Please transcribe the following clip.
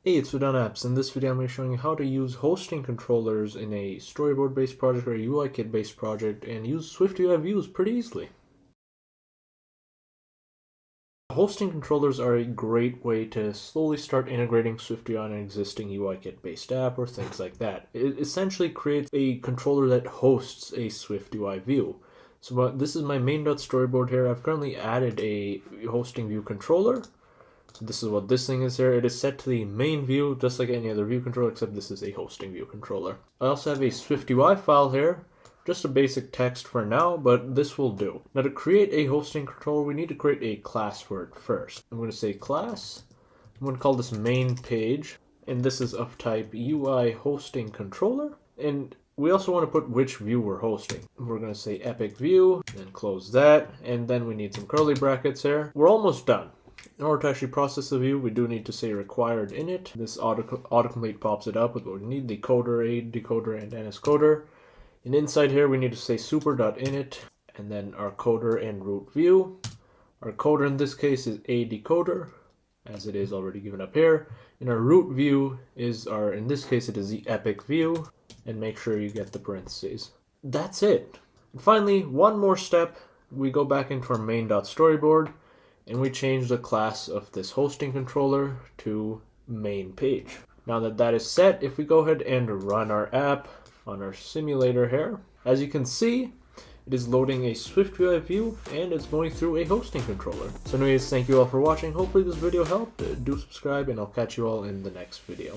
Hey, it's Vedant Apps. In this video, I'm going to be showing you how to use hosting controllers in a storyboard-based project or a UIKit-based project and use SwiftUI views pretty easily. Hosting controllers are a great way to slowly start integrating SwiftUI on an existing UIKit-based app or things like that. It essentially creates a controller that hosts a SwiftUI view. So this is my main.storyboard here. I've currently added a hosting view controller. This is what this thing is here. It is set to the main view, just like any other view controller, except this is a hosting view controller. I also have a SwiftUI file here, just a basic text for now, but this will do. Now to create a hosting controller, we need to create a class for it first. I'm going to say class. I'm going to call this main page, and this is of type UI hosting controller. And we also want to put which view we're hosting. We're going to say epic view, and close that, and then we need some curly brackets here. We're almost done. In order to actually process the view, we do need to say required init. This autocomplete pops it up with what we need, the coder, a decoder, and nscoder. And inside here, we need to say super.init, and then our coder and root view. Our coder in this case is a decoder, as it is already given up here. And our root view is in this case, it is the epic view. And make sure you get the parentheses. That's it. And finally, one more step. We go back into our main.storyboard. And we change the class of this hosting controller to main page. Now that that is set, if we go ahead and run our app on our simulator here, as you can see, it is loading a SwiftUI view and it's going through a hosting controller. So anyways, thank you all for watching. Hopefully this video helped. Do subscribe and I'll catch you all in the next video.